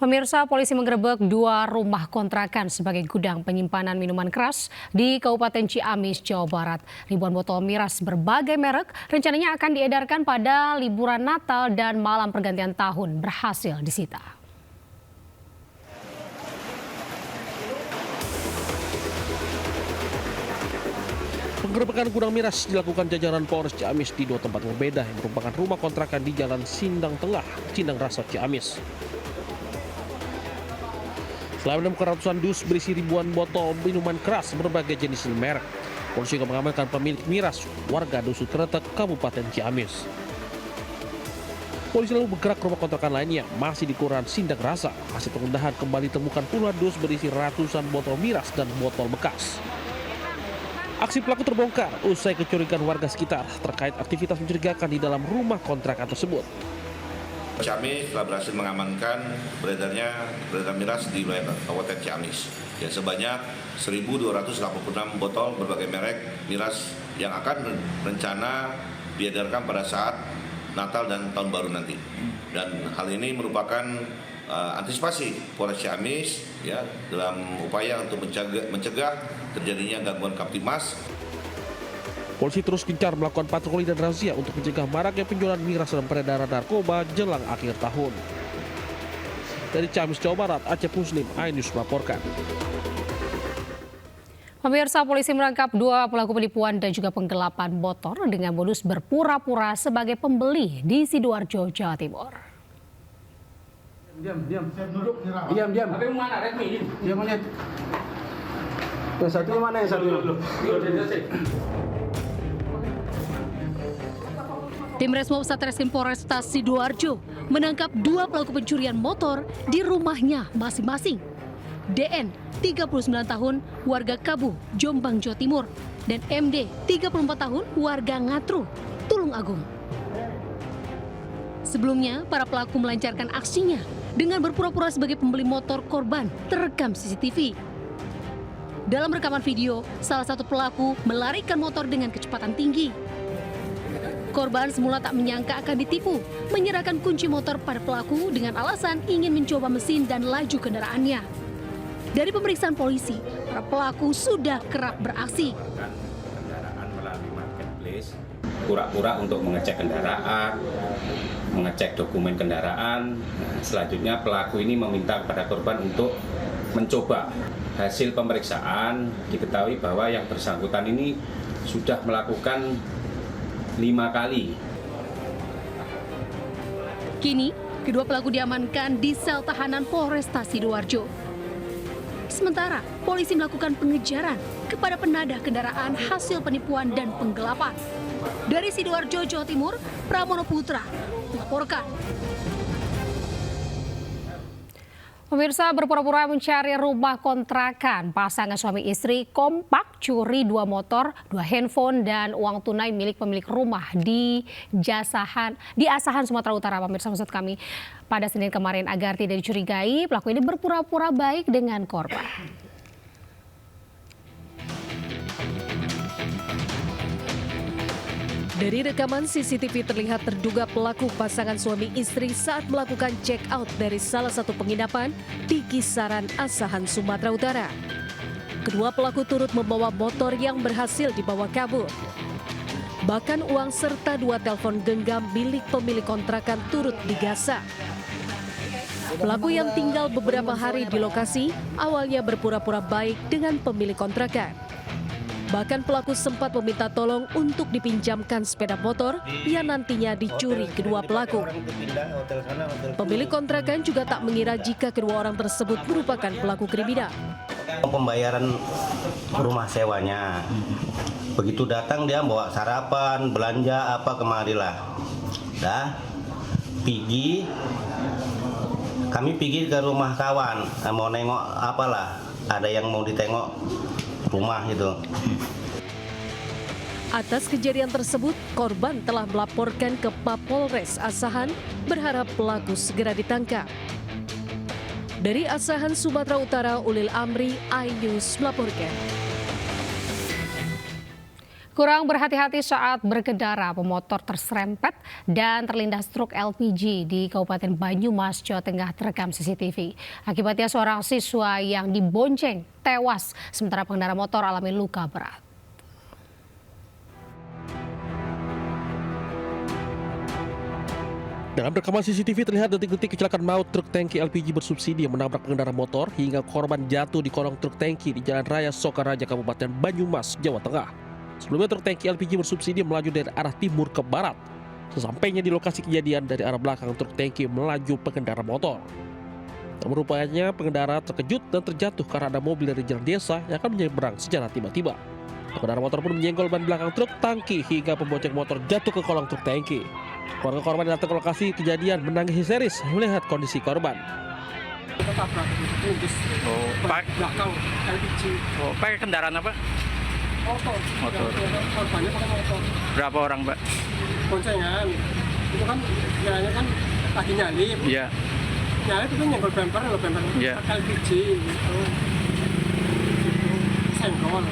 Pemirsa, polisi menggerebek 2 rumah kontrakan sebagai gudang penyimpanan minuman keras di Kabupaten Ciamis, Jawa Barat. Ribuan botol miras berbagai merek rencananya akan diedarkan pada liburan Natal dan malam pergantian tahun berhasil disita. Penggerebekan gudang miras dilakukan jajaran Polres Ciamis di 2 tempat berbeda yang merupakan rumah kontrakan di Jalan Sindang Tengah, Cindang Rasa, Ciamis. Selain menemukan ratusan dus berisi ribuan botol minuman keras berbagai jenis dan merek, polisi juga mengamankan pemilik miras warga Dusun Kretek, Kabupaten Ciamis. Polisi lalu bergerak ke rumah kontrakan lainnya masih di Kelurahan Sindang Rasa. Hasil penggeledahan kembali temukan puluhan dus berisi ratusan botol miras dan botol bekas. Aksi pelaku terbongkar usai kecurigaan warga sekitar terkait aktivitas mencurigakan di dalam rumah kontrakan tersebut. Ciamis telah berhasil mengamankan beredar miras di wilayah Kabupaten Ciamis. Ya, sebanyak 1.286 botol berbagai merek miras yang akan rencana diedarkan pada saat Natal dan Tahun Baru nanti. Dan hal ini merupakan antisipasi Polres Ciamis ya dalam upaya untuk mencegah terjadinya gangguan Kamtibmas. Polisi terus gencar melakukan patroli dan razia untuk mencegah maraknya penjualan miras dan peredaran narkoba jelang akhir tahun. Dari Ciamis, Jawa Barat, Aceh Muslim, iNews melaporkan. Pemirsa, polisi menangkap 2 pelaku penipuan dan juga penggelapan motor dengan modus berpura-pura sebagai pembeli di Sidoarjo, Jawa Timur. Diam. Tapi mana Redmi? Diam lihat. Yang satu mana yang satu? Tim Resmob Satreskrim Polresta Sidoarjo menangkap 2 pelaku pencurian motor di rumahnya masing-masing. DN, 39 tahun, warga Kabuh, Jombang, Jawa Timur, dan MD, 34 tahun, warga Ngatru, Tulung Agung. Sebelumnya, para pelaku melancarkan aksinya dengan berpura-pura sebagai pembeli motor korban terekam CCTV. Dalam rekaman video, salah satu pelaku melarikan motor dengan kecepatan tinggi. Korban semula tak menyangka akan ditipu, menyerahkan kunci motor pada pelaku dengan alasan ingin mencoba mesin dan laju kendaraannya. Dari pemeriksaan polisi, para pelaku sudah kerap beraksi. Kendaraan melalui marketplace, pura-pura untuk mengecek kendaraan, mengecek dokumen kendaraan. Nah, selanjutnya pelaku ini meminta kepada korban untuk mencoba. Hasil pemeriksaan diketahui bahwa yang bersangkutan ini sudah melakukan 5 kali. Kini, kedua pelaku diamankan di sel tahanan Polresta Sidoarjo. Sementara, polisi melakukan pengejaran kepada penadah kendaraan hasil penipuan dan penggelapan. Dari Sidoarjo, Jawa Timur, Pramono Putra melaporkan. Pemirsa, berpura-pura mencari rumah kontrakan, pasangan suami istri kompak curi 2 motor, 2 handphone, dan uang tunai milik pemilik rumah di Asahan, Sumatera Utara. Pemirsa, maksud kami, pada Senin kemarin agar tidak dicurigai, pelaku ini berpura-pura baik dengan korban. Dari rekaman CCTV terlihat terduga pelaku pasangan suami istri saat melakukan check out dari salah satu penginapan di Kisaran, Asahan, Sumatera Utara. Kedua pelaku turut membawa motor yang berhasil dibawa kabur. Bahkan uang serta 2 telepon genggam milik pemilik kontrakan turut digasa. Pelaku yang tinggal beberapa hari di lokasi awalnya berpura-pura baik dengan pemilik kontrakan. Bahkan pelaku sempat meminta tolong untuk dipinjamkan sepeda motor yang nantinya dicuri kedua pelaku. Pemilik kontrakan juga tak mengira jika kedua orang tersebut merupakan pelaku kriminal. Pembayaran rumah sewanya. Begitu datang dia bawa sarapan, belanja apa kemarilah. Dah, kami pergi ke rumah kawan, mau nengok apalah, ada yang mau ditengok rumah itu. Atas kejadian tersebut, korban telah melaporkan ke Mapolres Asahan berharap pelaku segera ditangkap. Dari Asahan, Sumatera Utara, Ulil Amri, iNews melaporkan. Kurang berhati-hati saat berkendara, pemotor terserempet dan terlindas truk LPG di Kabupaten Banyumas, Jawa Tengah terekam CCTV. Akibatnya seorang siswa yang dibonceng tewas, sementara pengendara motor alami luka berat. Dalam rekaman CCTV terlihat detik-detik kecelakaan maut truk tangki LPG bersubsidi yang menabrak pengendara motor hingga korban jatuh di kolong truk tangki di Jalan Raya Sokaraja, Kabupaten Banyumas, Jawa Tengah. Sebelumnya truk tangki LPG bersubsidi melaju dari arah timur ke barat. Sesampainya di lokasi kejadian, dari arah belakang truk tangki melaju pengendara motor. Namun rupanya pengendara terkejut dan terjatuh karena ada mobil dari jalan desa yang akan menyeberang secara tiba-tiba. Pengendara motor pun menyenggol ban belakang truk tangki hingga pembonceng motor jatuh ke kolong truk tangki. Keluarga korban yang datang ke lokasi kejadian menangis histeris melihat kondisi korban. Kita tabrak terus belakang LPG. Pakai kendaraan apa? Motor. Korbannya pakai motor. Berapa orang, Mbak? Boncengan. Itu kan jalannya kan lagi nyalip. Iya. Nyalip itu nyenggol bumper Iya. LPG gitu. Senggol.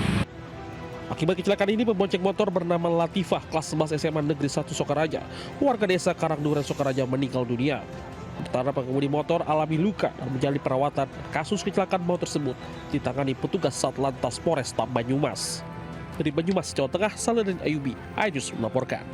Akibat kecelakaan ini, pembonceng motor bernama Latifah, kelas 11 SMA Negeri 1 Sokaraja, warga desa Karangduren Sokaraja, meninggal dunia. Sementara pengemudi motor alami luka dan menjalani perawatan. Kasus kecelakaan maut tersebut ditangani petugas Satlantas Polresta Banyumas. Dari Banyumas, Jawa Tengah, Saladin Ayubi, iNews melaporkan.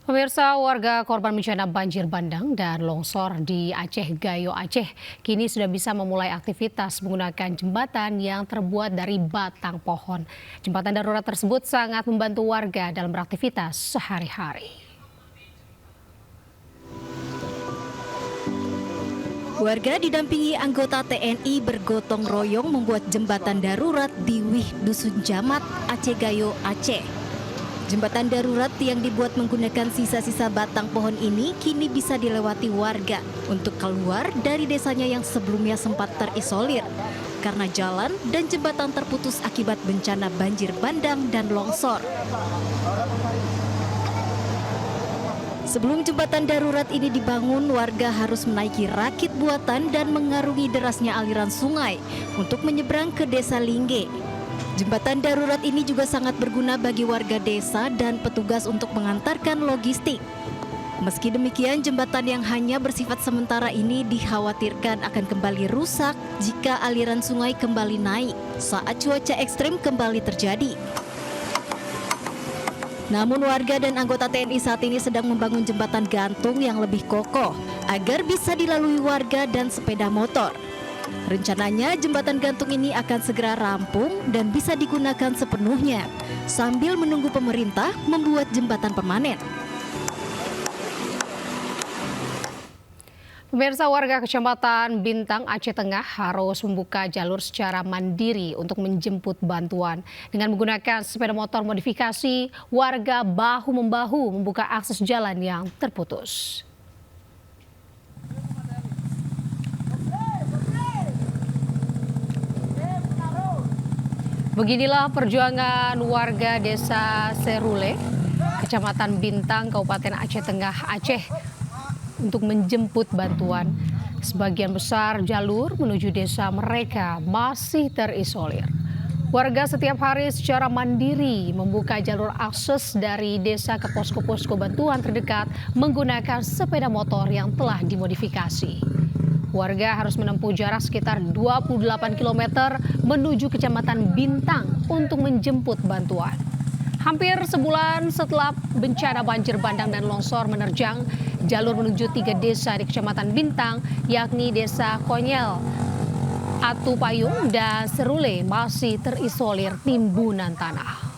Pemirsa, warga korban bencana banjir bandang dan longsor di Aceh Gayo, Aceh kini sudah bisa memulai aktivitas menggunakan jembatan yang terbuat dari batang pohon. Jembatan darurat tersebut sangat membantu warga dalam beraktivitas sehari-hari. Warga didampingi anggota TNI bergotong royong membuat jembatan darurat di Wih Dusun Jamat, Aceh Gayo, Aceh. Jembatan darurat yang dibuat menggunakan sisa-sisa batang pohon ini kini bisa dilewati warga untuk keluar dari desanya yang sebelumnya sempat terisolir karena jalan dan jembatan terputus akibat bencana banjir bandang dan longsor. Sebelum jembatan darurat ini dibangun, warga harus menaiki rakit buatan dan mengarungi derasnya aliran sungai untuk menyeberang ke Desa Lingge. Jembatan darurat ini juga sangat berguna bagi warga desa dan petugas untuk mengantarkan logistik. Meski demikian, jembatan yang hanya bersifat sementara ini dikhawatirkan akan kembali rusak jika aliran sungai kembali naik saat cuaca ekstrim kembali terjadi. Namun warga dan anggota TNI saat ini sedang membangun jembatan gantung yang lebih kokoh agar bisa dilalui warga dan sepeda motor. Rencananya jembatan gantung ini akan segera rampung dan bisa digunakan sepenuhnya sambil menunggu pemerintah membuat jembatan permanen. Pemirsa, warga Kecamatan Bintang, Aceh Tengah harus membuka jalur secara mandiri untuk menjemput bantuan. Dengan menggunakan sepeda motor modifikasi, warga bahu-membahu membuka akses jalan yang terputus. Beginilah perjuangan warga Desa Serule, Kecamatan Bintang, Kabupaten Aceh Tengah, Aceh, untuk menjemput bantuan. Sebagian besar jalur menuju desa mereka masih terisolir. Warga setiap hari secara mandiri membuka jalur akses dari desa ke posko-posko bantuan terdekat menggunakan sepeda motor yang telah dimodifikasi. Warga harus menempuh jarak sekitar 28 km menuju Kecamatan Bintang untuk menjemput bantuan. Hampir sebulan setelah bencana banjir bandang dan longsor menerjang, jalur menuju 3 desa di Kecamatan Bintang, yakni Desa Konyel, Atu Payung, dan Serule masih terisolir timbunan tanah.